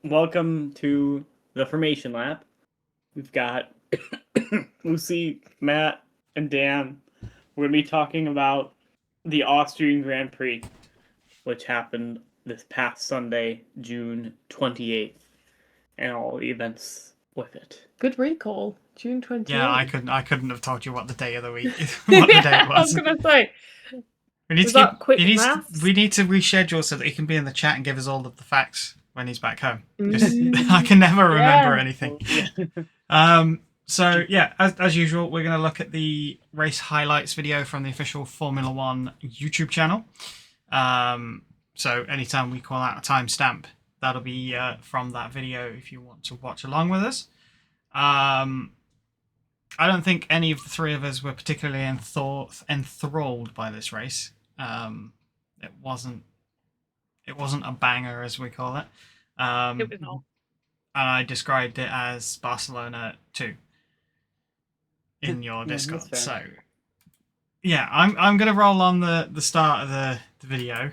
welcome to the Formation Lab. We've got Lucy, Matt, and Dan. We're going to be talking about the Austrian Grand Prix, which happened this past Sunday, June 28th, and all the events with it. Good recall. June 28th. Yeah, I couldn't have told you what the day of the week, what the day it I was was. gonna say. We need Was to that quick maths? we need to reschedule so that he can be in the chat and give us all of the facts when he's back home. Because Mm. I can never remember Yeah. anything. Yeah. So yeah, as usual, we're going to look at the race highlights video from the official Formula One YouTube channel. So anytime we call out a timestamp, that'll be from that video if you want to watch along with us. I don't think any of the three of us were particularly enthralled by this race. It wasn't a banger, as we call it. It was not. And I described it as Barcelona 2 in your Yeah, Discord. that's So fair. yeah, I'm gonna roll on the start of the video. If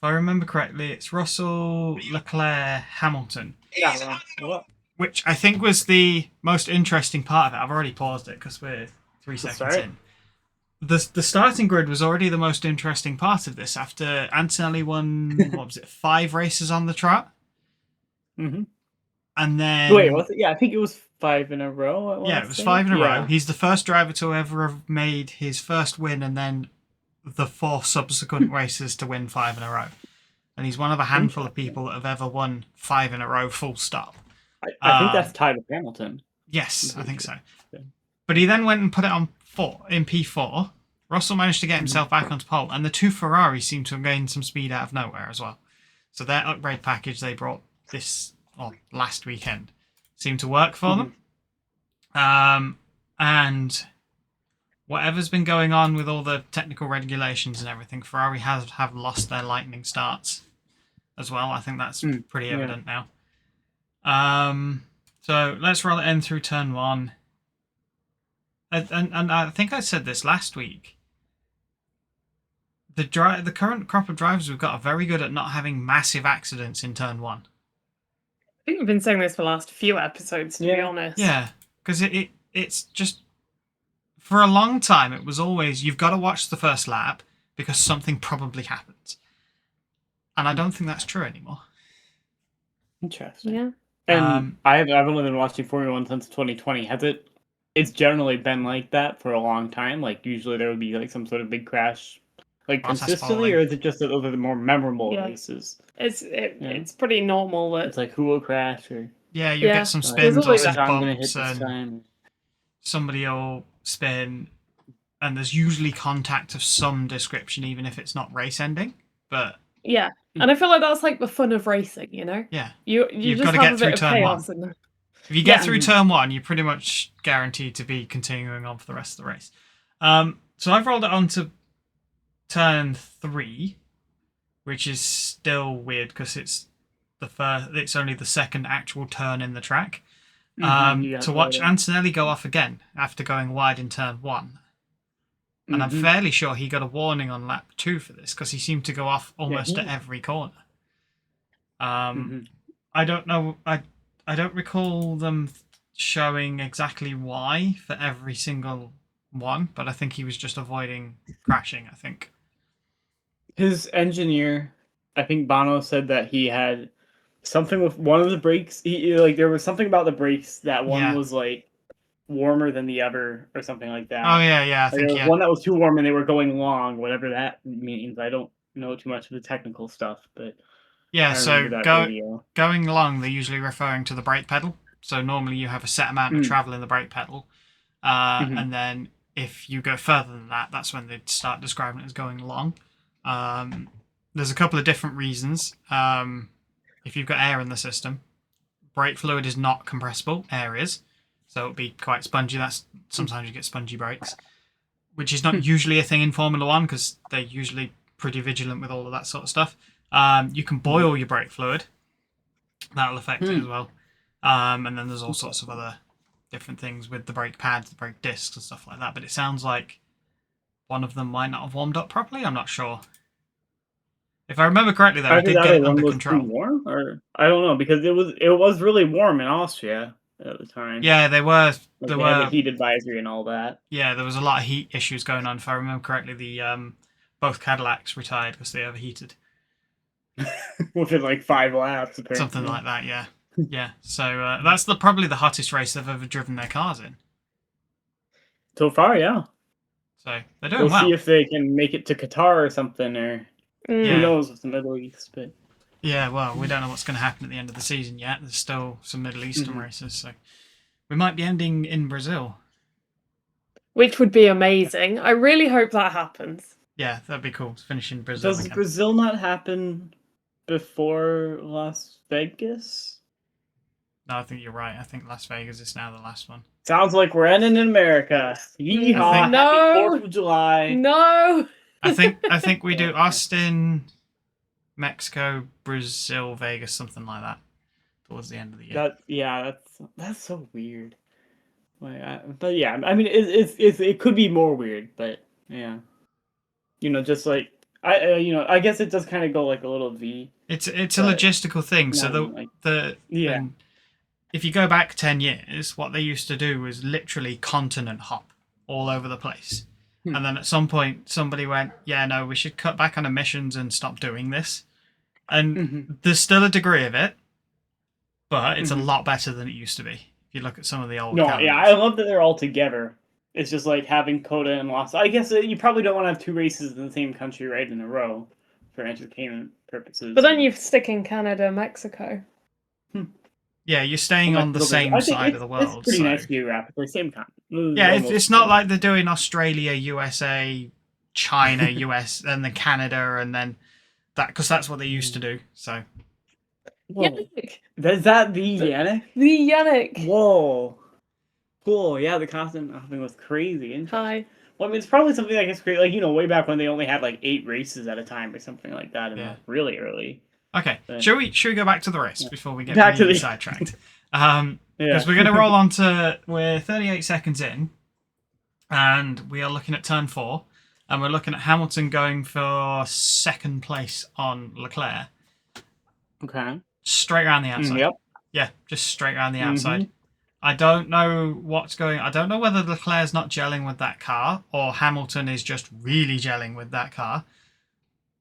I remember correctly, it's Russell, Leclerc, Hamilton. Yeah, well, Which I think was the most interesting part of it. I've already paused it because we're 3 seconds start? in. The starting grid was already the most interesting part of this after Antonelli won, what was it, 5 races on the trot? Mm-hmm. And then... Wait, was it? Yeah, I think it was 5 in a row. Yeah, it was 5 in a row. He's the first driver to ever have made his first win and then the 4 subsequent races to win 5 in a row. And he's one of a handful of people that have ever won 5 in a row full stop. I think that's tied with Hamilton. Yes, I think so. But he then went and put it on in P4. Russell managed to get himself back onto pole, and the 2 Ferraris seemed to have gained some speed out of nowhere as well. So their upgrade package they brought last weekend seemed to work for them. And whatever's been going on with all the technical regulations and everything, Ferrari have lost their lightning starts as well. I think that's pretty evident now. So let's roll it in through turn 1. And I think I said this last week. The current crop of drivers we've got are very good at not having massive accidents in turn 1. I think we've been saying this for the last few episodes, to be honest. Yeah, because it's just... For a long time, it was always, you've got to watch the first lap because something probably happens. And I don't think that's true anymore. Interesting. Yeah. And I've only been watching Formula One since 2020. Has it? It's generally been like that for a long time. Like usually there would be like some sort of big crash, like consistently, or is it just that those are the more memorable races? It's pretty normal that it's like who will crash or you get some spins or some bumps and somebody will spin, and there's usually contact of some description, even if it's not race ending. But yeah. And I feel like that's like the fun of racing, you know? Yeah. You've just got to get through turn 1. If you get through turn 1, you're pretty much guaranteed to be continuing on for the rest of the race. So I've rolled it on to turn 3, which is still weird because it's only the second actual turn in the track. To watch Antonelli go off again after going wide in turn 1. And I'm fairly sure he got a warning on lap 2 for this because he seemed to go off almost at every corner. I don't know. I don't recall them showing exactly why for every single one, but I think he was just avoiding crashing, I think. His engineer, I think Bono said that he had something with one of the brakes. There was something about the brakes that one was like warmer than the other or something like that. Oh yeah, I think there was one that was too warm and they were going long, whatever that means. I don't know too much of the technical stuff, but yeah. So going long, they're usually referring to the brake pedal. So normally you have a set amount of travel in the brake pedal, and then if you go further than that, that's when they start describing it as going long. There's a couple of different reasons. If you've got air in the system, brake fluid is not compressible. Air is. So it'll be quite spongy. Sometimes you get spongy brakes, which is not usually a thing in Formula One because they're usually pretty vigilant with all of that sort of stuff. You can boil your brake fluid. That'll affect it as well. And then there's all sorts of other different things with the brake pads, the brake discs and stuff like that. But it sounds like one of them might not have warmed up properly. I'm not sure. If I remember correctly, though, I Either did that get or it one under was too control. warm, or I don't know, because it was really warm in Austria at the time. Yeah, they were. Like, There they had a were. heat advisory and all that. Yeah, there was a lot of heat issues going on. If I remember correctly, the both Cadillacs retired because they overheated. Within like 5 laps, apparently. Something like that. Yeah, yeah. So that's probably the hottest race they've ever driven their cars in. So far, yeah. So they're doing We'll well. see if they can make it to Qatar or something, or who Yeah. knows with the Middle East. But Yeah, well, we don't know what's going to happen at the end of the season yet. There's still some Middle Eastern races, so we might be ending in Brazil. Which would be amazing. I really hope that happens. Yeah, that'd be cool. Finish in Brazil. does Brazil not happen before Las Vegas? No, I think you're right. I think Las Vegas is now the last one. Sounds like we're ending in America. Yeehaw! think- Happy 4th of July. No. I think we do Austin, Mexico, Brazil, Vegas, something like that, towards the end of the year. That's so weird. Like, but yeah, I mean, it could be more weird, but yeah, just like I guess it does kind of go like a little V. It's a logistical thing. So and if you go back 10 years, what they used to do was literally continent hop all over the place. And then at some point, somebody went, yeah, no, we should cut back on emissions and stop doing this. And there's still a degree of it, but it's a lot better than it used to be. If you look at some of the old calendars. Yeah, I love that they're all together. It's just like having Coda and Los. I guess you probably don't want to have 2 races in the same country right in a row for entertainment purposes. But then you stick in Canada and Mexico. Yeah, you're staying on the same side of the world. It's pretty nice geographically, same continent. Yeah, it's not like they're doing Australia, USA, China, US, and then Canada, and then that, because that's what they used to do. So, Yannick. Is that the Yannick? The Yannick. Whoa, cool. Yeah, the continent hopping was crazy. Hi. Well, I mean, it's probably something that gets crazy, like way back when they only had like 8 races at a time or something like that, and really early. Okay, should we go back to the race before we get back really sidetracked? Because we're going to roll on to, we're 38 seconds in, and we are looking at turn 4, and we're looking at Hamilton going for 2nd place on Leclerc. Okay. Straight around the outside. Yep. Yeah, just straight around the outside. I don't know what's going. I don't know whether Leclerc's not gelling with that car, or Hamilton is just really gelling with that car.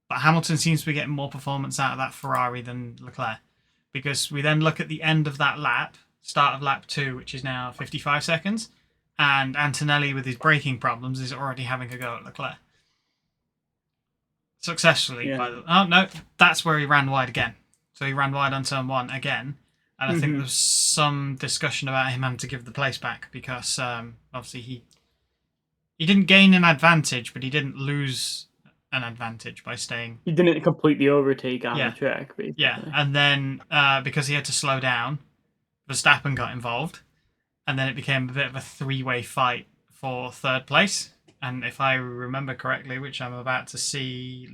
But Hamilton seems to be getting more performance out of that Ferrari than Leclerc. Because we then look at the end of that lap, start of lap 2, which is now 55 seconds, and Antonelli, with his braking problems, is already having a go at Leclerc. Successfully. Oh, no, that's where he ran wide again. So he ran wide on turn 1 again. And I think there's some discussion about him having to give the place back because obviously he didn't gain an advantage, but he didn't lose an advantage by staying. He didn't completely overtake on the track, basically. Yeah, and then because he had to slow down, Verstappen got involved, and then it became a bit of a 3-way fight for 3rd place. And if I remember correctly, which I'm about to see,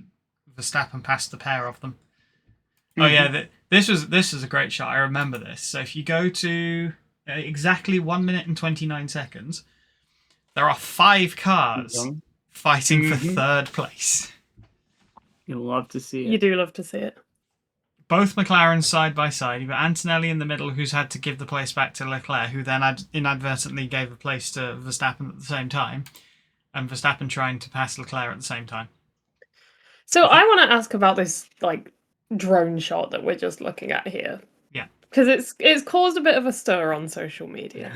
Verstappen passed the pair of them. Oh yeah, this was a great shot. I remember this. So if you go to exactly 1 minute and 29 seconds, there are 5 cars fighting for 3rd place. You'll love to see it. You do love to see it. Both McLarens side by side. You've got Antonelli in the middle, who's had to give the place back to Leclerc, who then inadvertently gave the place to Verstappen at the same time, and Verstappen trying to pass Leclerc at the same time. So I want to ask about this drone shot that we're just looking at here. Yeah. Because it's caused a bit of a stir on social media.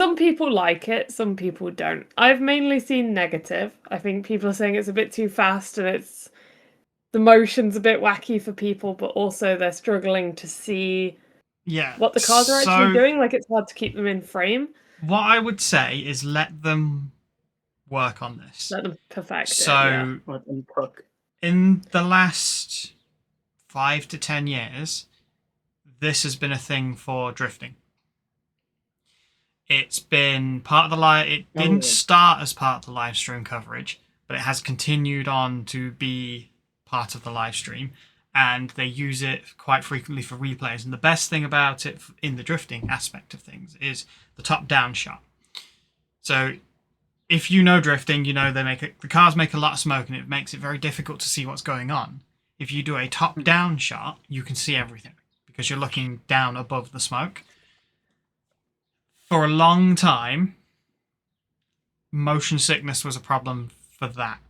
Some people like it, some people don't. I've mainly seen negative. I think people are saying it's a bit too fast and the motion's a bit wacky for people, but also they're struggling to see what the cars are actually doing. Like, it's hard to keep them in frame. What I would say is let them work on this. Let them perfect it. So, let them cook. In the last 5 to 10 years, this has been a thing for drifting. It's been part of the it didn't start as part of the live stream coverage, but it has continued on to be part of the live stream, and they use it quite frequently for replays. And the best thing about it in the drifting aspect of things is the top-down shot. So if you know drifting, you know the cars make a lot of smoke, and it makes it very difficult to see what's going on. if you do a top-down shot, you can see everything because you're looking down above the smoke. For a long time, motion sickness was a problem for that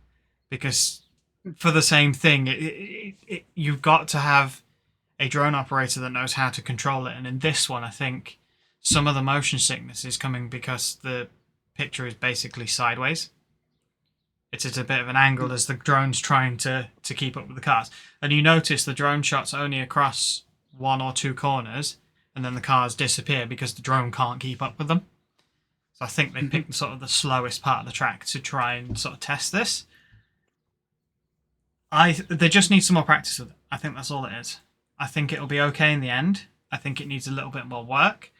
because for the same thing, you've got to have a drone operator that knows how to control it. And in this one, I think some of the motion sickness is coming because the picture is basically sideways. It's at a bit of an angle as the drone's trying to keep up with the cars. And you notice the drone shot's only across 1 or 2 corners, and then the cars disappear because the drone can't keep up with them. So I think they picked sort of the slowest part of the track to try and sort of test this. They just need some more practice with it. I think that's all it is. I think it'll be okay in the end. I think it needs a little bit more work.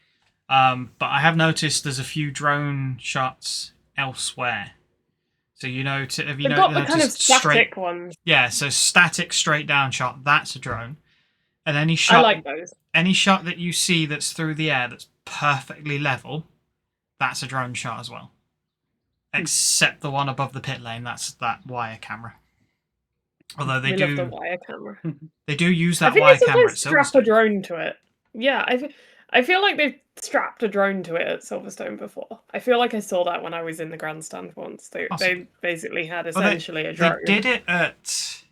But I have noticed there's a few drone shots elsewhere. So have you They've got the noticed kind of static ones. Yeah, so static straight down shot, that's a drone. And any shot, I like those. Any shot that you see that's through the air that's perfectly level, that's a drone shot as well. Except the one above the pit lane, that's that wire camera. Although they love the wire camera. They do use that wire camera at strap a drone to it. Yeah, I feel like they've strapped a drone to it at Silverstone before. I feel like I saw that when I was in the grandstand once. They basically had essentially a drone. They did it at...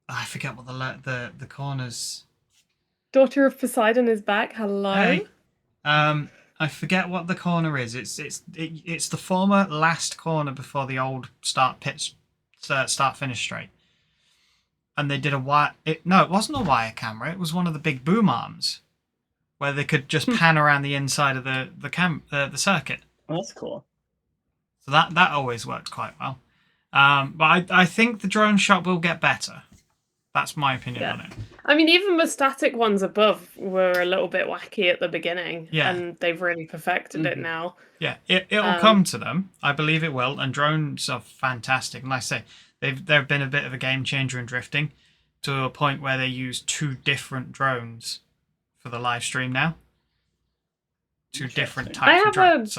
I forget what the corners... Daughter of Poseidon is back. Hello. Hey. I forget what the corner is. It's the former last corner before the old start finish straight. And they did a wire... No, it wasn't a wire camera. It was one of the big boom arms where they could just pan around the inside of the circuit. Oh, that's cool. So that always worked quite well. But I think the drone shot will get better. That's my opinion on it. I mean, even the static ones above were a little bit wacky at the beginning. Yeah. And they've really perfected it now. Yeah, it'll come to them. I believe it will. And drones are fantastic. And like I say, they've been a bit of a game changer in drifting to a point where they use 2 different drones for the live stream now. 2 different types of drones.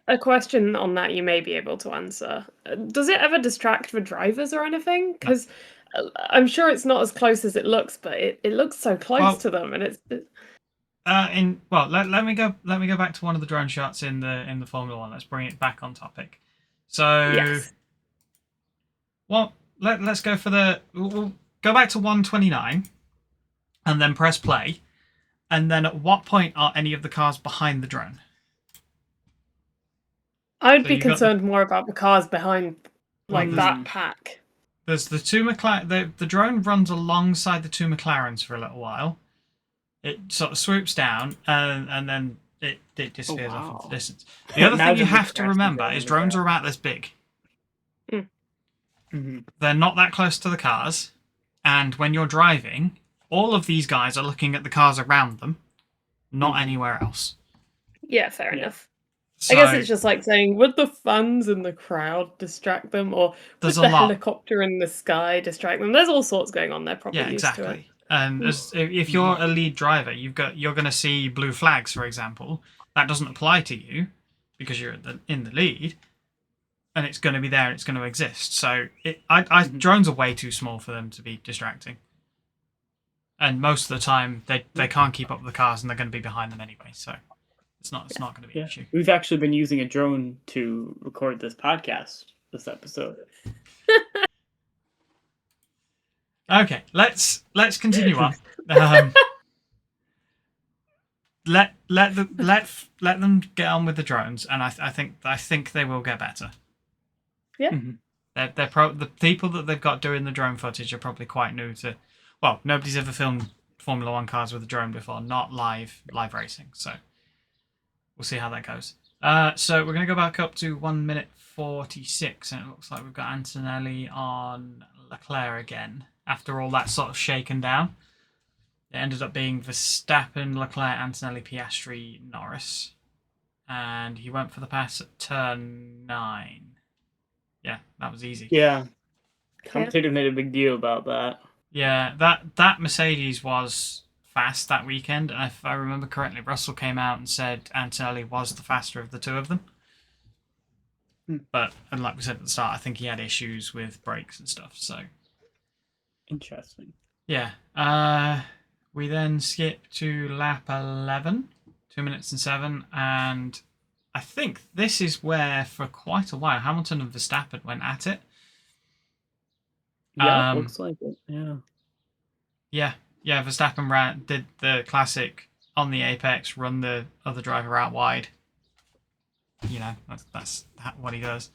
A question on that you may be able to answer. Does it ever distract the drivers or anything? Because I'm sure it's not as close as it looks, but it looks so close to them, and it's. Let me go back to one of the drone shots in the Formula One. Let's bring it back on topic. So, yes. Well, let's go for we'll go back to 129, and then press play, and then at what point are any of the cars behind the drone? I would be concerned more about the cars behind, that pack. There's the 2 McLaren. The drone runs alongside the 2 McLarens for a little while. It sort of swoops down and then it disappears off into the distance. The other thing you have to remember is drones are about this big. They're not that close to the cars, and when you're driving, all of these guys are looking at the cars around them, not anywhere else. Yeah, fair enough. So, I guess it's just like saying, would the fans in the crowd distract them, or would the helicopter in the sky distract them? There's all sorts going on there. Probably used to it. And if you're a lead driver, you're going to see blue flags, for example. That doesn't apply to you because you're in the lead, and it's going to be there and it's going to exist. So drones are way too small for them to be distracting. And most of the time, they can't keep up with the cars, and they're going to be behind them anyway. So. It's not going to be an issue. We've actually been using a drone to record this podcast, this episode. Okay, let's continue on. Let them get on with the drones, and I think they will get better. Yeah. The people that they've got doing the drone footage are probably quite new to. Well, nobody's ever filmed Formula One cars with a drone before, not live racing. So. We'll see how that goes. So we're going to go back up to 1 minute 46, and it looks like we've got Antonelli on Leclerc again. After all that sort of shaken down, it ended up being Verstappen, Leclerc, Antonelli, Piastri, Norris. And he went for the pass at turn 9. Yeah, that was easy. Yeah. Commentator made a big deal about that. Yeah, that Mercedes was fast that weekend, and if I remember correctly, Russell came out and said Antonelli was the faster of the 2 of them. But, and like we said at the start, I think he had issues with brakes and stuff, so Interesting. Yeah. We then skip to lap 11, 2 minutes and 7, and I think this is where, for quite a while, Hamilton and Verstappen went at it. Yeah, looks like it. Yeah. Yeah. Verstappen did the classic on the apex, run the other driver out wide. You know, that's what he does.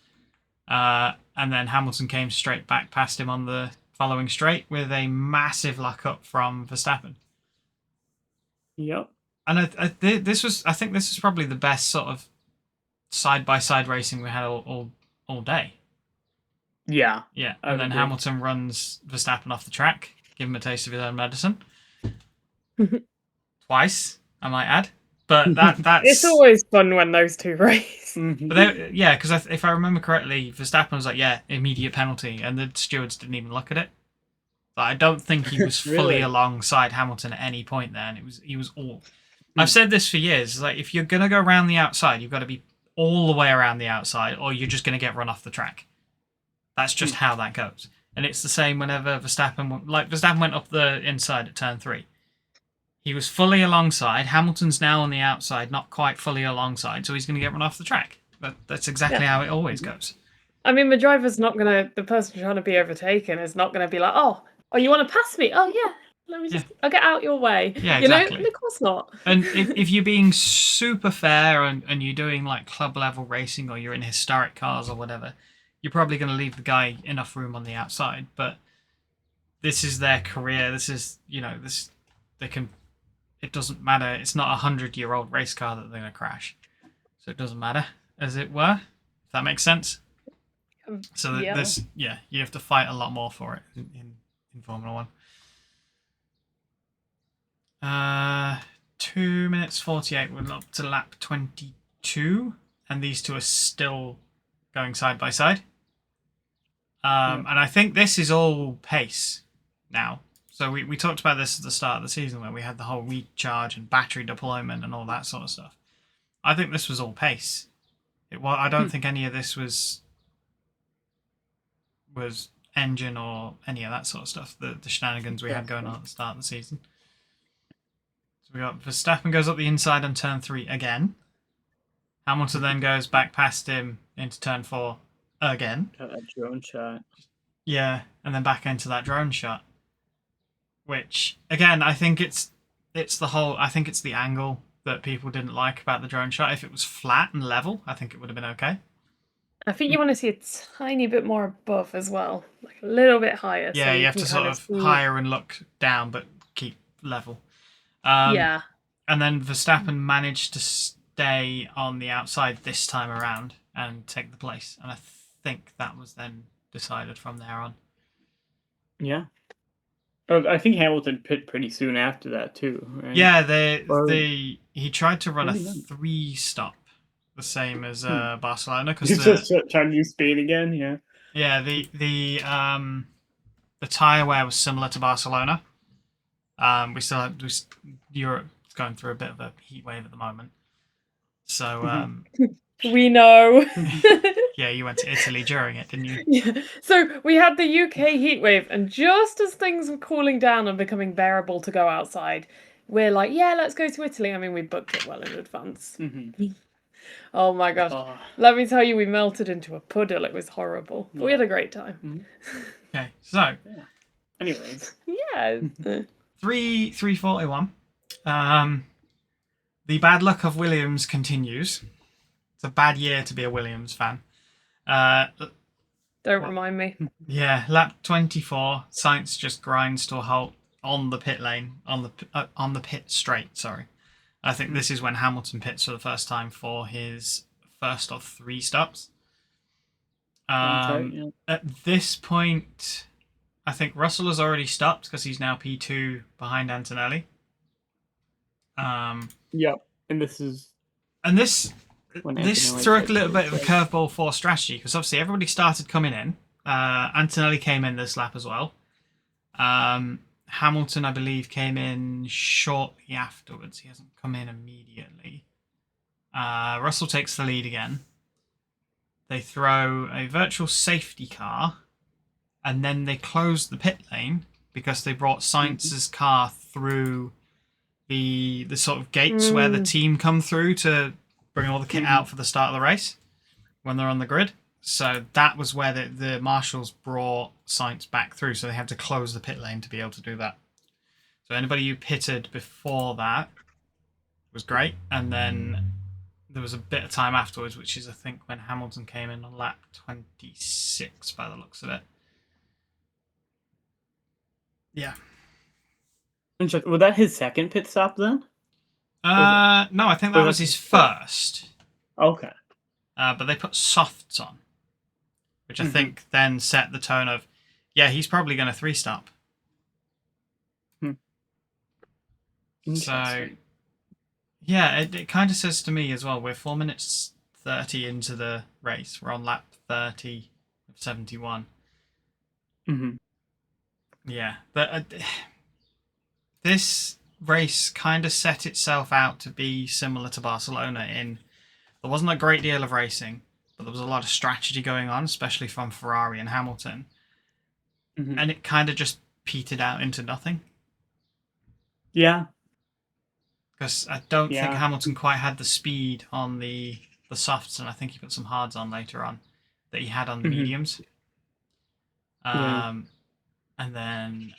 And then Hamilton came straight back past him on the following straight with a massive lockup from Verstappen. Yep. And I think this is probably the best sort of side by side racing we had all day. Yeah. Yeah, and then Hamilton runs Verstappen off the track, give him a taste of his own medicine. Twice, I might add. But that's it's always fun when those two race. But because if I remember correctly, Verstappen was like, "Yeah, immediate penalty," and the stewards didn't even look at it. But I don't think he was fully alongside Hamilton at any point there, and he was all. I've said this for years. Like, if you're gonna go around the outside, you've got to be all the way around the outside, or you're just gonna get run off the track. That's just how that goes. And it's the same whenever Verstappen went up the inside at turn 3. He was fully alongside. Hamilton's now on the outside, not quite fully alongside, so he's going to get run off the track. That's exactly how it always goes. I mean, the driver's not going to, the person trying to be overtaken is not going to be like, oh, you want to pass me? Oh, yeah. Let me just, I'll get out your way. Yeah, exactly. You know? Of course not. And if you're being super fair and you're doing like club level racing or you're in historic cars or whatever, you're probably going to leave the guy enough room on the outside. But this is their career. This is, it doesn't matter. It's not a 100-year-old race car that they're going to crash. So it doesn't matter, as it were. If that makes sense. So you have to fight a lot more for it in Formula 1. 2 minutes 48. We're up to lap 22, and these two are still going side by side. And I think this is all pace now. So we talked about this at the start of the season where we had the whole recharge and battery deployment and all that sort of stuff. I think this was all pace. I don't think any of this was engine or any of that sort of stuff. The shenanigans we had going on at the start of the season. So we got Verstappen goes up the inside on turn 3 again. Hamilton then goes back past him into turn 4 again. That drone shot. Yeah, and then back into that drone shot. Which again, I think it's the angle that people didn't like about the drone shot. If it was flat and level, I think it would have been okay. I think you want to see a tiny bit more above as well, like a little bit higher. Yeah, so you have to sort of higher and look down, but keep level. And then Verstappen managed to stay on the outside this time around and take the place, and I think that was then decided from there on. Yeah. I think Hamilton pit pretty soon after that too. Right? Yeah, he tried to run a 3-stop, the same as Barcelona, because just trying to do Spain again. Yeah. Yeah, the tire wear was similar to Barcelona. Europe's going through a bit of a heat wave at the moment, so we know. Yeah, you went to Italy during it, didn't you? Yeah. So we had the UK heatwave, and just as things were cooling down and becoming bearable to go outside, we're like, yeah, let's go to Italy. I mean, we booked it well in advance. Oh my gosh. Let me tell you, we melted into a puddle. It was horrible. But we had a great time. Okay, so. Anyways. Yeah. 341. The bad luck of Williams continues. It's a bad year to be a Williams fan. Don't remind me. Yeah, lap 24. Sainz just grinds to a halt on the pit lane, on the pit straight. Sorry, I think this is when Hamilton pits for the first time for his first of 3 stops. At this point, I think Russell has already stopped because he's now P2 behind Antonelli. Yep, and this threw a little bit of a curveball for strategy because obviously everybody started coming in. Antonelli came in this lap as well. Hamilton, I believe, came in shortly afterwards. He hasn't come in immediately. Russell takes the lead again. They throw a virtual safety car, and then they close the pit lane because they brought Sainz's car through the sort of gates where the team come through to bring all the kit out for the start of the race when they're on the grid. So that was where the marshals brought Sainz back through, so they had to close the pit lane to be able to do that. So anybody who pitted before that was great, and then there was a bit of time afterwards, which is I think when Hamilton came in on lap 26 by the looks of it. Yeah. Was that his second pit stop then? No, I think that was his first. Okay. But they put softs on, which I think then set the tone of, yeah, he's probably going to 3-stop. So, yeah, it kind of says to me as well, we're 4 minutes 30 into the race. We're on lap 30 of 71. Yeah, but this race kind of set itself out to be similar to Barcelona in there wasn't a great deal of racing, but there was a lot of strategy going on, especially from Ferrari and Hamilton. And it kind of just petered out into nothing. Yeah. Because I don't think Hamilton quite had the speed on the softs, and I think he put some hards on later on that he had on the mediums. And then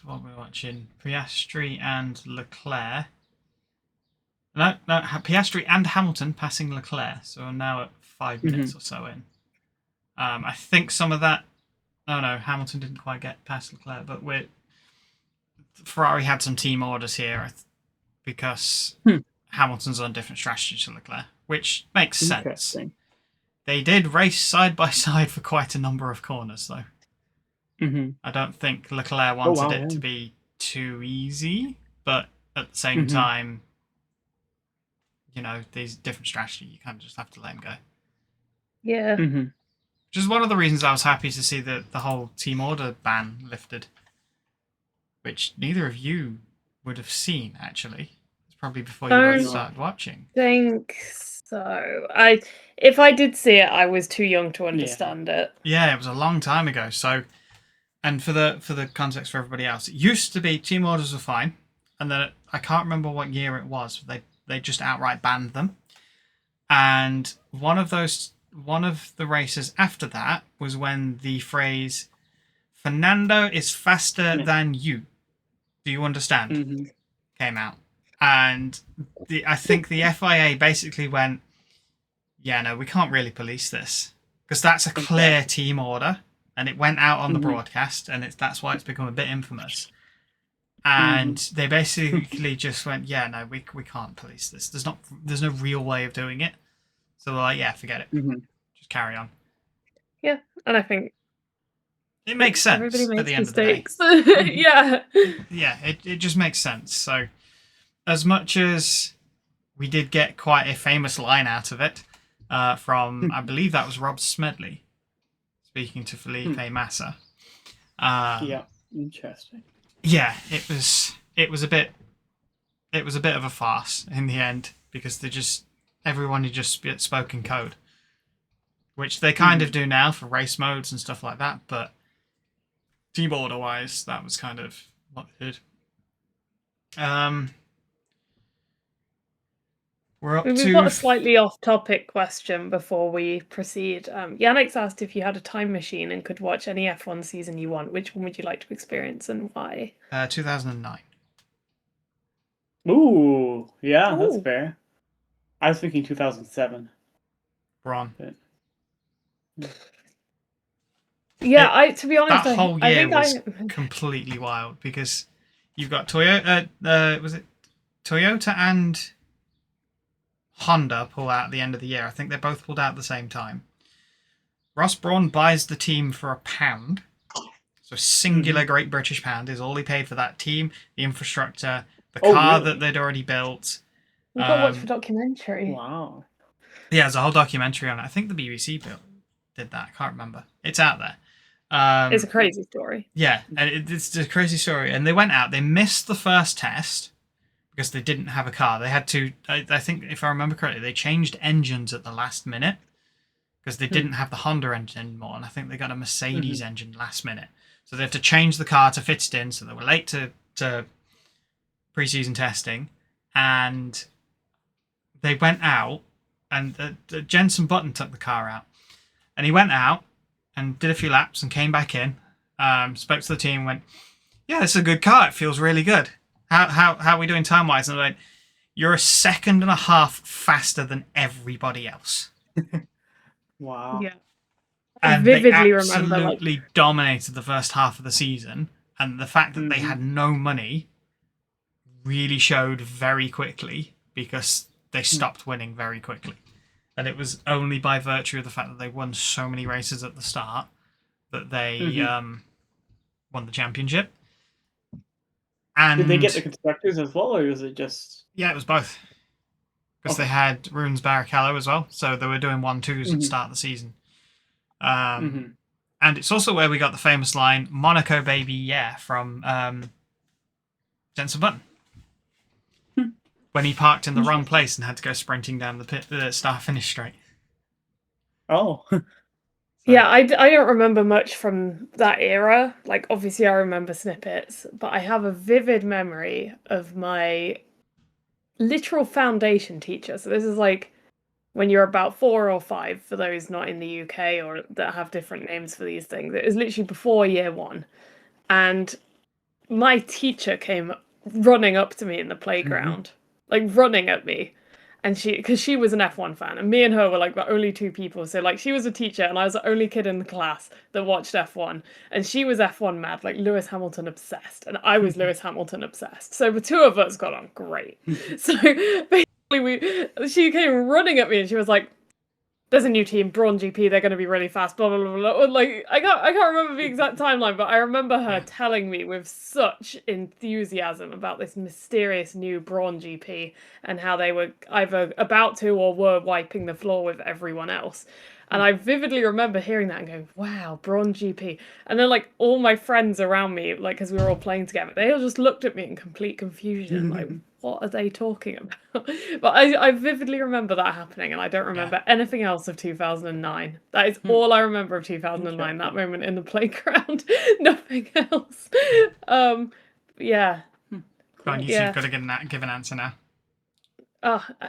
what we're watching, Piastri and Leclerc. No, Piastri and Hamilton passing Leclerc, so we're now at 5 minutes or so in. I think some of that. Oh no, Hamilton didn't quite get past Leclerc, but Ferrari had some team orders here because Hamilton's on different strategy to Leclerc, which makes sense. They did race side by side for quite a number of corners, though. I don't think Leclerc wanted it to be too easy, but at the same time, you know, there's different strategy. You kind of just have to let him go. Yeah. Which is one of the reasons I was happy to see the whole team order ban lifted, which neither of you would have seen, actually. It's probably before you both started watching. I think so. If I did see it, I was too young to understand it. Yeah, it was a long time ago. So, and for the context for everybody else, it used to be team orders were fine, and then I can't remember what year it was. They just outright banned them, and one of the races after that was when the phrase "Fernando is faster than you. Do you understand?" came out, and I think the FIA basically went, "Yeah, no, we can't really police this because that's a clear team order." And it went out on the broadcast, and that's why it's become a bit infamous. And they basically just went, "Yeah, no, we can't police this. There's no real way of doing it." So they're like, "Yeah, forget it. Just carry on." Yeah, and I think it makes sense. Everybody makes at the end mistakes. Of the day. Yeah. Yeah, it just makes sense. So, as much as we did get quite a famous line out of it from, I believe that was Rob Smedley. Speaking to Felipe Massa. Yeah, interesting. Yeah, it was a bit of a farce in the end because everyone had just spoke in code, which they kind of do now for race modes and stuff like that. But team order wise, that was kind of what they did. We've got a slightly off-topic question before we proceed. Yannick's asked if you had a time machine and could watch any F1 season you want, which one would you like to experience and why? 2009. Ooh, yeah, that's fair. I was thinking 2007. Wrong. Yeah, to be honest, that whole year was I completely wild because you've got Toyota. Was it Toyota and Honda pull out at the end of the year? I think they both pulled out at the same time. Ross Brawn buys the team for £1. So singular Great British pound is all he paid for that team, the infrastructure, the car that they'd already built. We've got to watch the documentary. Wow. Yeah, there's a whole documentary on it. I think the BBC did that. I can't remember. It's out there. It's a crazy story. Yeah, and it's a crazy story. And they went out. They missed the first test because they didn't have a car. They had to, I think, if I remember correctly, they changed engines at the last minute because they didn't have the Honda engine anymore. And I think they got a Mercedes engine last minute. So they have to change the car to fit it in. So they were late to pre-season testing, and they went out, and Jenson Button took the car out, and he went out and did a few laps and came back in, spoke to the team, and went, "Yeah, this is a good car. It feels really good. How are we doing time wise?" And they went, "You're a 1.5 seconds faster than everybody else." Wow. Yeah. And vividly they remember, absolutely dominated the first half of the season, and the fact that they had no money really showed very quickly, because they stopped winning very quickly. And it was only by virtue of the fact that they won so many races at the start that they won the championship. And did they get the constructors as well, or was it just... Yeah, it was both. Because they had Runes Barrichello as well, so they were doing 1-2s at the start of the season. And it's also where we got the famous line, "Monaco baby, yeah," from Jenson Button. When he parked in the wrong place and had to go sprinting down the start-finish straight. Oh. Yeah, I don't remember much from that era. Like, obviously I remember snippets, but I have a vivid memory of my literal foundation teacher. So this is like when you're about 4 or 5, for those not in the UK or that have different names for these things. It was literally before year 1. And my teacher came running up to me in the playground, like running at me. And because she was an F1 fan, and me and her were like the only 2 people. So like she was a teacher, and I was the only kid in the class that watched F1. And she was F1 mad, like Lewis Hamilton obsessed, and I was Lewis Hamilton obsessed. So the 2 of us got on great. So basically, she came running at me, and she was like, "There's a new team, Brawn GP. They're going to be really fast." Blah blah blah blah. Like I can't remember the exact timeline, but I remember her telling me with such enthusiasm about this mysterious new Brawn GP and how they were either about to or were wiping the floor with everyone else. And I vividly remember hearing that and going, "Wow, Brawn GP!" And then like all my friends around me, like because we were all playing together, they all just looked at me in complete confusion, like, what are they talking about? But I vividly remember that happening, and I don't remember anything else of 2009. That is all I remember of 2009, that moment in the playground. Nothing else. Yeah. Go on, you 2 have got to give an answer now.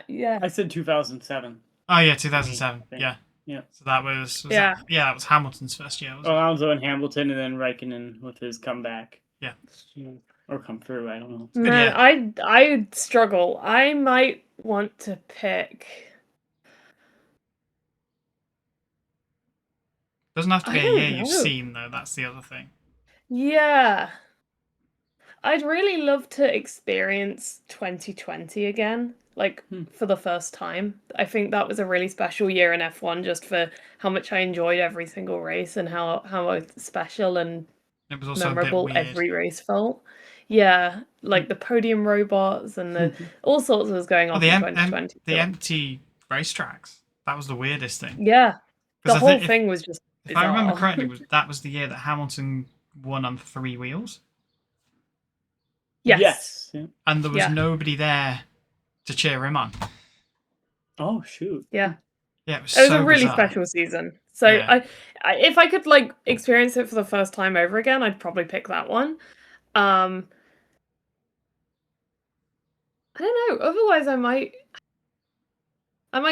Yeah. I said 2007. Oh, yeah, 2007. Yeah. Yeah. So that was that was Hamilton's first year, wasn't it? Alonso and Hamilton, and then Raikkonen with his comeback. Yeah. Or come through, I don't know. Man, I struggle. I might want to pick... Doesn't have to be a year you've seen, though. That's the other thing. Yeah. I'd really love to experience 2020 again, like for the first time. I think that was a really special year in F1, just for how much I enjoyed every single race and how special and it was also memorable a bit weird. Every race felt. Yeah, like the podium robots and the all sorts was going on in 2020. The empty racetracks. That was the weirdest thing. Yeah. The whole thing was just bizarre. If I remember correctly, that was the year that Hamilton won on 3 wheels. Yes. Yeah. And there was nobody there to cheer him on. Oh, shoot. Yeah. Yeah, it was a really special season. So I if I could like experience it for the first time over again, I'd probably pick that one. I don't know. Otherwise, I might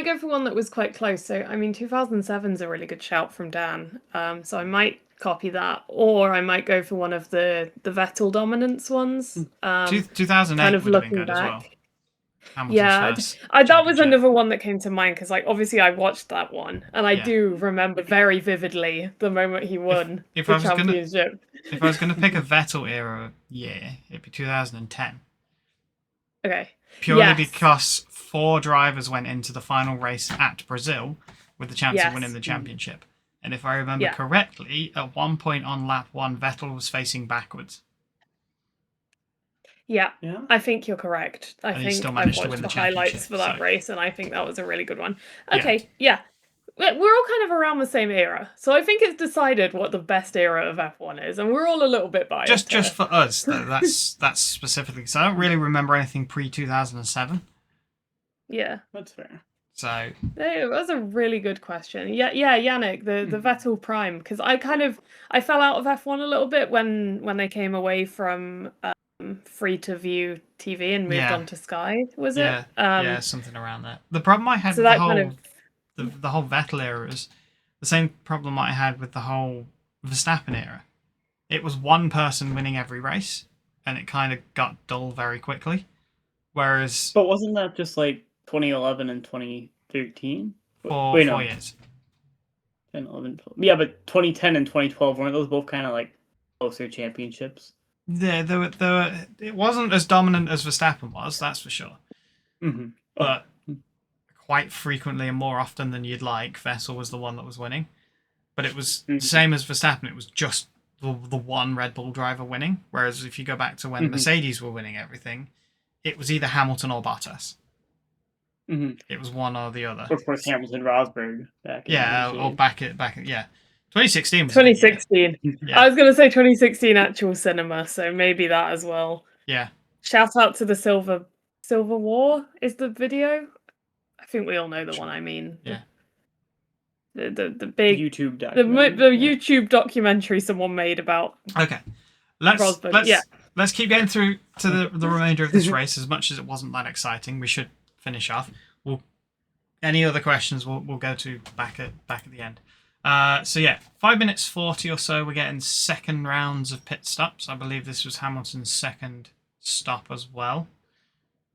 go for one that was quite close. So, I mean, 2007 is a really good shout from Dan. So I might copy that, or I might go for one of the Vettel dominance ones. 2008 kind of would have been looking good as well. back. Hamilton's That was another one that came to mind because, like, obviously I watched that one, and I do remember very vividly the moment he won the championship. If I was going to pick a Vettel era year, it'd be 2010. Okay. Purely because 4 drivers went into the final race at Brazil with the chance of winning the championship. And if I remember correctly, at one point on lap 1, Vettel was facing backwards. Yeah, I think you're correct. I think I watched the highlights for that race, and I think that was a really good one. Okay, yeah. We're all kind of around the same era, so I think it's decided what the best era of F1 is, and we're all a little bit biased. Just for us, though, that's specifically. So I don't really remember anything pre-2007. Yeah, that's fair. So It was a really good question. Yeah, Yannick, the Vettel Prime, because I fell out of F1 a little bit when they came away from free to view TV and moved on to Sky. Was it? Yeah, something around that. The problem I had So with the that whole kind of the whole Vettel era is the same problem I had with the whole Verstappen era. It was one person winning every race, and it kind of got dull very quickly. Whereas, but wasn't that just like 2011 and 2013? for Wait, 4 years. 10, 11, 12. Yeah, but 2010 and 2012 weren't those both kind of like closer championships? It wasn't as dominant as Verstappen was, that's for sure. Mm-hmm. But quite frequently and more often than you'd like, Vettel was the one that was winning. But it was the same as Verstappen. It was just the one Red Bull driver winning. Whereas if you go back to when Mercedes were winning everything, it was either Hamilton or Bottas. It was one or the other. Of course, Hamilton, Rosberg back in or back at 2016 was 2016. Yeah. I was going to say 2016 actual cinema, so maybe that as well. Yeah. Shout out to the Silver War is the video. I think we all know the one I mean. Yeah. The big YouTube documentary. The YouTube documentary someone made about. Okay. Let's keep getting through to the remainder of this race. As much as it wasn't that exciting, we should finish off. Any other questions we'll go to back at the end. So yeah, 5 minutes 40 or so. We're getting second rounds of pit stops. I believe this was Hamilton's second stop as well.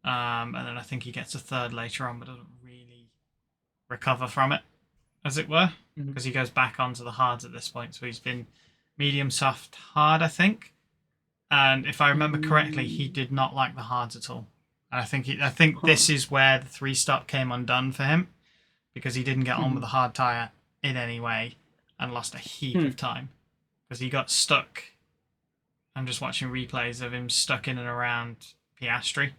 And then I think he gets a third later on, but doesn't really recover from it, as it were, because he goes back onto the hards at this point. So he's been medium, soft, hard, I think. And if I remember correctly, he did not like the hards at all. And I think this is where the 3-stop came undone for him, because he didn't get on with the hard tyre in any way and lost a heap of time because he got stuck. I'm just watching replays of him stuck in and around Piastri.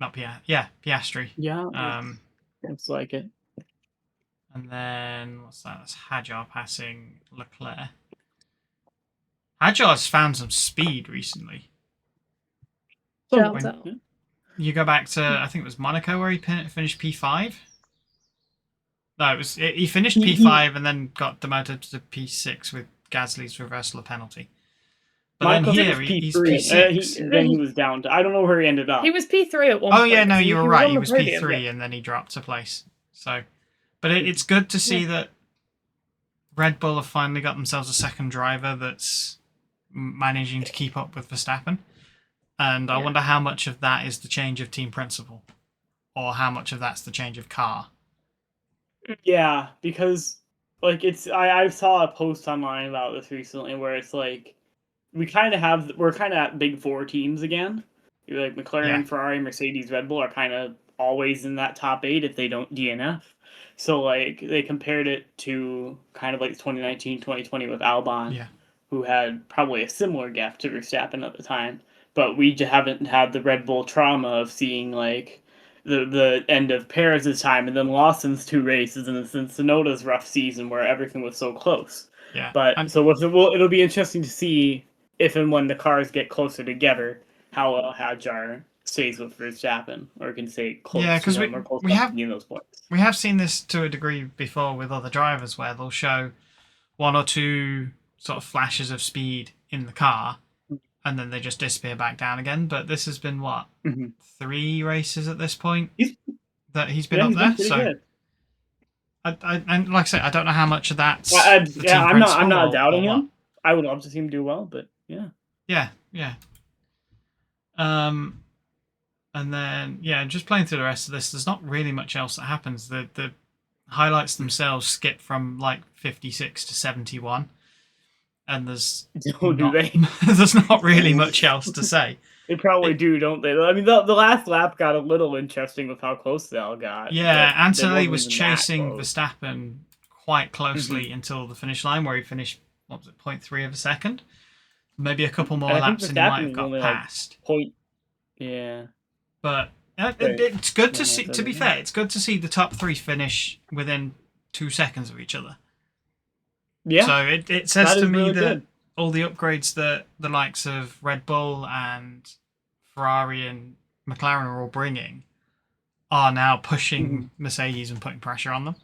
Piastri. Yeah. Looks like it. And then what's that? That's Hadjar passing Leclerc. Hadjar's found some speed recently. You go back to, I think it was Monaco where he finished P5. No, he finished P5 and then got demoted to P6 with Gasly's reversal of penalty. But Monaco then here he's P6. Then he was down to, I don't know where he ended up. He was P3 at one point. Oh yeah, no, you were right. He was P3 and then he dropped a place. So, but it's good to see that Red Bull have finally got themselves a second driver that's managing to keep up with Verstappen. And I wonder how much of that is the change of team principle, or how much of that's the change of car. Yeah, because like I saw a post online about this recently where it's like we're kind of at big four teams again. Like McLaren, Ferrari, Mercedes, Red Bull are kind of always in that top 8 if they don't DNF. So like they compared it to kind of like 2019, 2020 with Albon, who had probably a similar gap to Verstappen at the time. But we just haven't had the Red Bull trauma of seeing like the end of Perez's time and then Lawson's 2 races and then Tsunoda's rough season where everything was so close. Yeah. But it'll be interesting to see if and when the cars get closer together, how well Hadjar stays with Verstappen or can stay close to him or close in those points. We have seen this to a degree before with other drivers where they'll show 1 or 2 sort of flashes of speed in the car and then they just disappear back down again. But this has been 3 races at this point that he's been up there. So, and like I say, I don't know how much of that's. I'm not doubting him. I would love to see him do well, but yeah. And then just playing through the rest of this, there's not really much else that happens. The highlights themselves skip from like 56 to 71. And there's there's not really much else to say. They probably do, don't they? I mean, the last lap got a little interesting with how close they all got. Yeah, Antonelli was chasing Verstappen quite closely until the finish line, where he finished, 0.3 of a second? Maybe a couple more laps and he might have got past. But it's good to see, to be fair, it's good to see the top 3 finish within 2 seconds of each other. Yeah. So it says to me that all the upgrades that the likes of Red Bull and Ferrari and McLaren are all bringing are now pushing Mercedes and putting pressure on them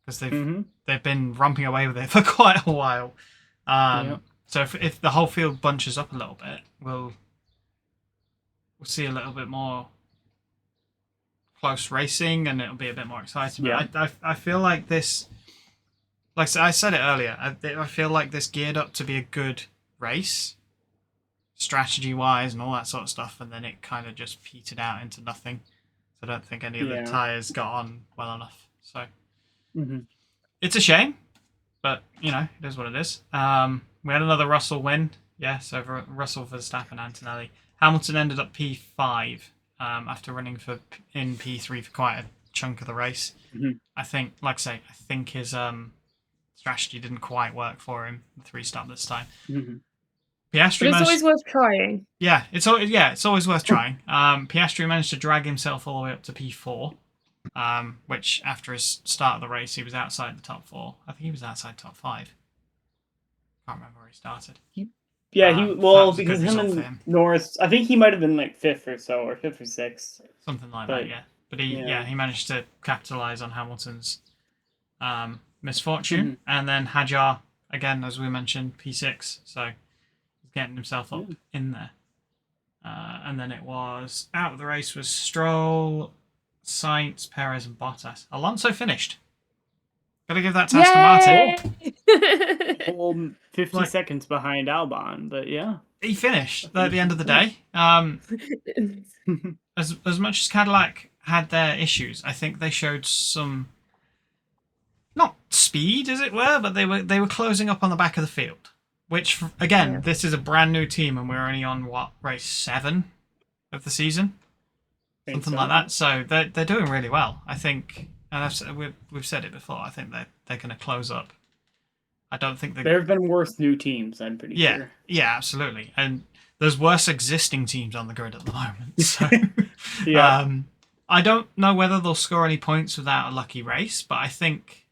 because they've been romping away with it for quite a while. So if the whole field bunches up a little bit, we'll see a little bit more close racing, and it'll be a bit more exciting. Yeah. But I feel like this, like I said it earlier, I feel like this geared up to be a good race, strategy-wise and all that sort of stuff, and then it kind of just petered out into nothing. So I don't think any of the tyres got on well enough. So it's a shame, but, you know, it is what it is. We had another Russell win. Yes, over Russell, Verstappen, Antonelli. Hamilton ended up P5 after running in P3 for quite a chunk of the race. I think, like I say, I think his strategy didn't quite work for him. The 3-stop this time. Piastri but it's always worth trying. Yeah, it's always worth trying. Piastri managed to drag himself all the way up to P4, which after his start of the race, he was outside the top 4. I think he was outside top 5. Can't remember where he started. Because him and Norris, I think he might have been like 5th or so, or 5th or 6th. Something like that, yeah. But he managed to capitalize on Hamilton's misfortune, and then Hadjar again, as we mentioned, P6. So he's getting himself up in there. And then it was out of the race was Stroll, Sainz, Perez, and Bottas. Alonso finished. Gotta give that to Aston Martin. Whole 50 seconds behind Albon, but yeah. He finished at the end of the day. As much as Cadillac had their issues, I think they showed some, not speed as it were, but they were closing up on the back of the field. Which again, this is a brand new team, and we're only on race 7 of the season, something like that. So they're doing really well, I think. And we've said it before. I think they're going to close up. I don't think there have been worse new teams. I'm pretty sure. Yeah, absolutely. And there's worse existing teams on the grid at the moment. So, I don't know whether they'll score any points without a lucky race, but I think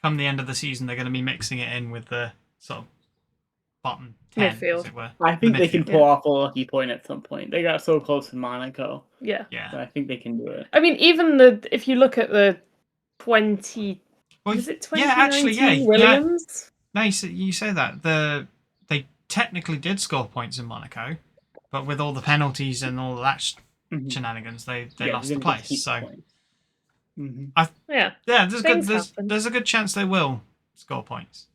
come the end of the season they're going to be mixing it in with the sort of bottom 10, as it were. I think they can pull off a lucky point at some point. They got so close in Monaco. Yeah. So I think they can do it. I mean, even if you look at the 20... was it 2019 Williams? No, you say that. They technically did score points in Monaco, but with all the penalties and all that shenanigans, they lost the place. So, there's a good chance they will score points.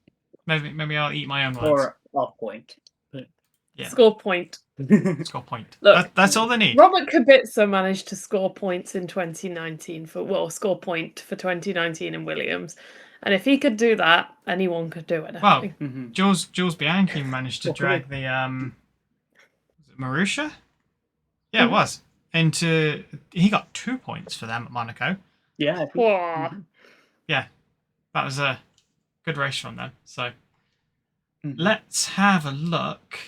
Maybe I'll eat my own words. Or off point. Score point. Score point. Look, that's all they need. Robert Kubica managed to score points in 2019 score point for 2019 in Williams. And if he could do that, anyone could do it. Jules Bianchi managed to drag the was it Marussia? Yeah, it was. He got 2 points for them at Monaco. Yeah. Yeah. That was a good race from them. So let's have a look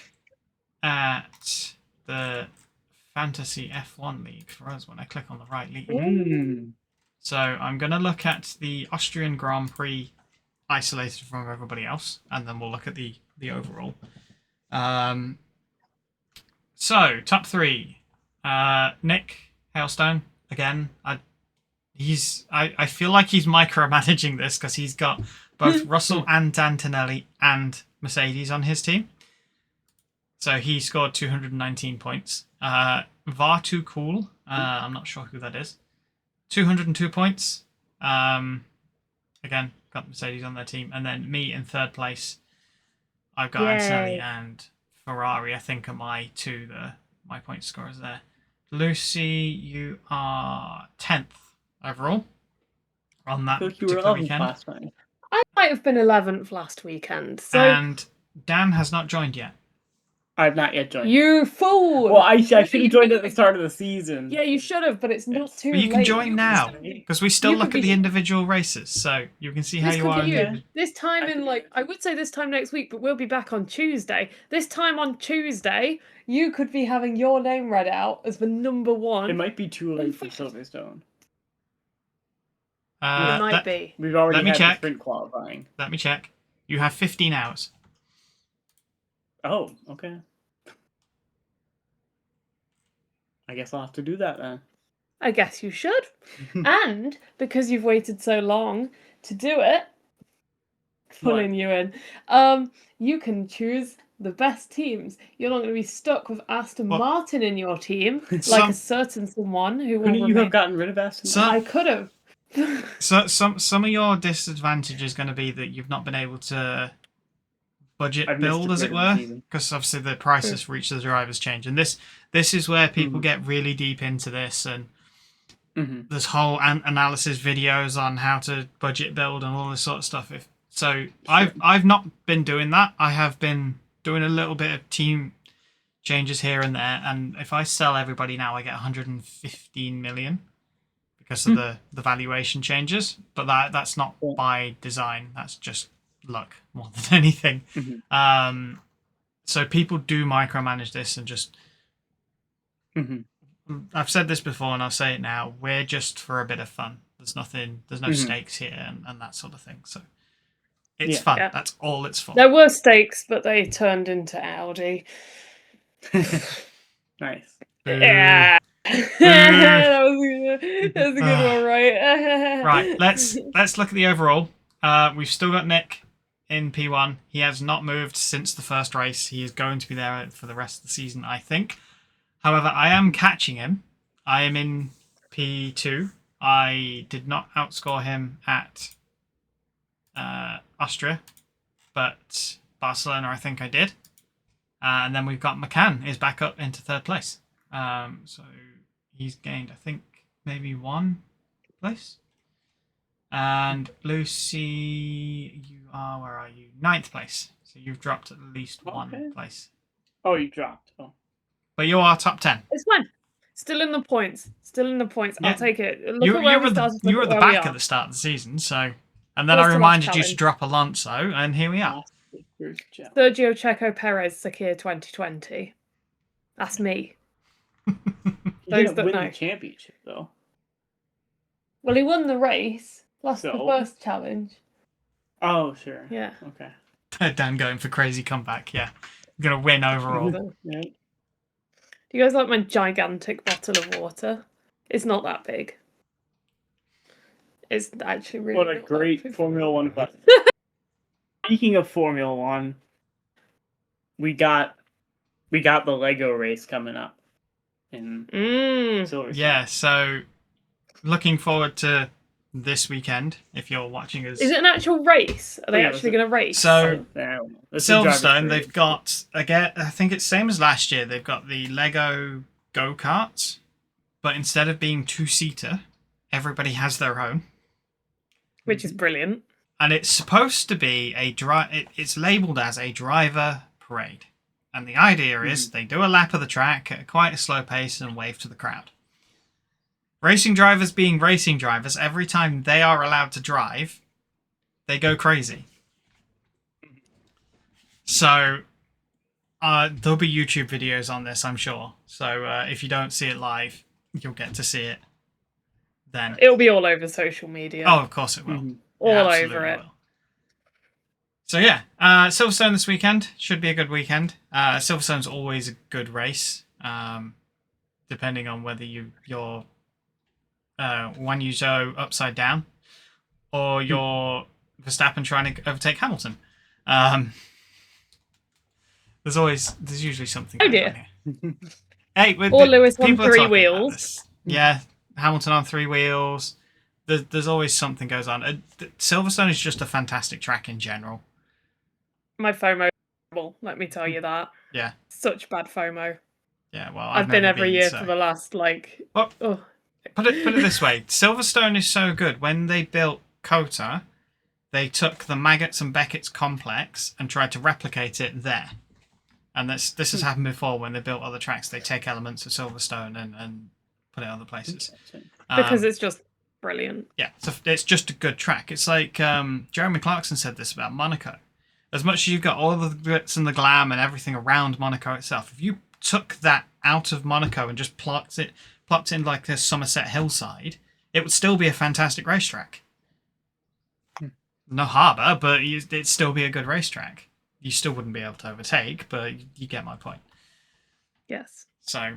at the Fantasy F1 League for us when I click on the right league. So I'm going to look at the Austrian Grand Prix isolated from everybody else, and then we'll look at the overall. So, top 3. Nick Hailstone, again. I feel like he's micromanaging this because he's got both Russell and Antonelli and Mercedes on his team. So he scored 219 points. Vartu Cool, I'm not sure who that is. 202 points. Again, got Mercedes on their team. And then me in 3rd place. I've got Antonelli and Ferrari, I think, are my point scorers there. Lucy, you are 10th overall on that particular weekend. I might have been 11th last weekend. So... And Dan has not joined yet. I've not yet joined. You fool! Well, I should have joined at the start of the season. Yeah, you should have, but it's not too late. You can join now, because we still look at the individual races, so you can see how you are. This time I would say this time next week, but we'll be back on Tuesday. This time on Tuesday, you could be having your name read out as the number 1. It might be too late for Silverstone. It might be. We've already had the sprint qualifying. Let me check. You have 15 hours. Oh, okay. I guess I'll have to do that then. I guess you should. And because you've waited so long to do it, pulling you in, you can choose the best teams. You're not going to be stuck with Aston Martin in your team, like a certain someone who will Couldn't you have gotten rid of Aston Martin? I could have. So some of your disadvantage is going to be that you've not been able to budget build, as it were, because obviously the prices for each of the drivers change, and this is where people get really deep into this, and there's whole analysis videos on how to budget build and all this sort of stuff. I've not been doing that. I have been doing a little bit of team changes here and there, and if I sell everybody now, I get 115 million because of the valuation changes. But that's not by design. That's just luck more than anything. So people do micromanage this and just. I've said this before and I'll say it now. We're just for a bit of fun. There's no stakes here and that sort of thing. So. It's fun. Yeah. That's all it's for. There were stakes, but they turned into Audi. Nice. Yeah. that was a good one, right? Right. Let's look at the overall. We've still got Nick in P1. He has not moved since the first race. He is going to be there for the rest of the season, I think. However, I am catching him. I am in P2. I did not outscore him at Austria, but Barcelona I think I did, and then we've got McCann is back up into third place, so he's gained I think maybe 1 place, and Lucy, you are, where are you, 9th place, so you've dropped at least 1 place. Oh, you dropped. But you are top 10. It's fine. Still in the points. Yeah. I'll take it. You were at the back at the start of the season, so. And then I reminded you to drop Alonso, and here we are. Sergio Checo Perez, Sakir 2020. That's me. He didn't win the championship, though. Well, he won the race. Lost the first challenge. Oh, sure. Yeah. Okay. Dan going for crazy comeback, yeah. Going to win overall. Yeah. Do you guys like my gigantic bottle of water? It's not that big. It's actually really. What a great Formula One question. Speaking of Formula One, we got the Lego race coming up in Silverstone. Yeah, so looking forward to this weekend. If you're watching us, is it an actual race? Are they actually going to race? So Silverstone, they've got again. I think it's same as last year. They've got the Lego go-karts, but instead of being 2-seater, everybody has their own. Which is brilliant. And it's supposed to be it's labelled as a driver parade. And the idea is they do a lap of the track at quite a slow pace and wave to the crowd. Racing drivers being racing drivers, every time they are allowed to drive, they go crazy. So there'll be YouTube videos on this, I'm sure. So if you don't see it live, you'll get to see it. Then it'll be all over social media. Oh, of course it will. All over it. Will. So yeah, Silverstone this weekend should be a good weekend. Silverstone's always a good race, depending on whether you're one you go upside down, or you're Verstappen trying to overtake Hamilton. There's usually something. Oh dear. Hey, or Lewis on 3 wheels. Yeah. Hamilton on 3 wheels. There's always something goes on. Silverstone is just a fantastic track in general. My FOMO, let me tell you that. Yeah. Such bad FOMO. Yeah, well, I've been every year for the last Put it this way, Silverstone is so good. When they built COTA, they took the Maggots and Beckett's complex and tried to replicate it there. And this has happened before when they built other tracks. They take elements of Silverstone and put it other places. Because it's just brilliant. Yeah, it's just a good track. It's like Jeremy Clarkson said this about Monaco. As much as you've got all the glitz and the glam and everything around Monaco itself, if you took that out of Monaco and just plopped in like a Somerset hillside, it would still be a fantastic racetrack. No harbour, but it'd still be a good racetrack. You still wouldn't be able to overtake, but you get my point. Yes. So,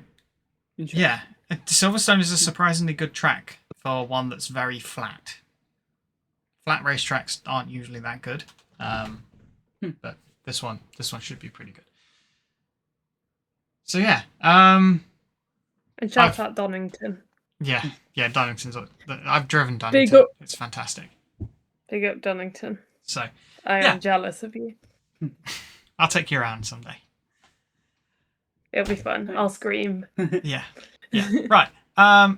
Yeah, Silverstone is a surprisingly good track for one that's very flat. Flat racetracks aren't usually that good, but this one should be pretty good. So yeah, and shout out Donington. Yeah, Donington's. I've driven Big Donington. up. It's fantastic. Big up Donington. So I am jealous of you. I'll take you around someday. It'll be fun. I'll scream. Yeah. Right.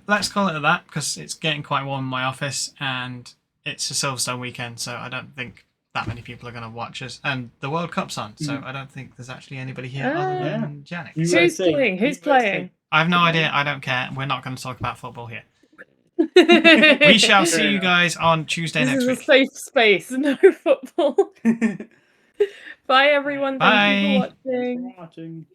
Let's call it at that because it's getting quite warm in my office and it's a Silverstone weekend, so I don't think that many people are going to watch us. And the World Cup's on, so I don't think there's actually anybody here other than Janik. Who's playing? Who's playing? I have no idea. I don't care. We're not going to talk about football here. We shall see you guys on Tuesday next week. This is a safe space, no football. Bye, everyone. Bye. Thank you for watching. Thanks for watching.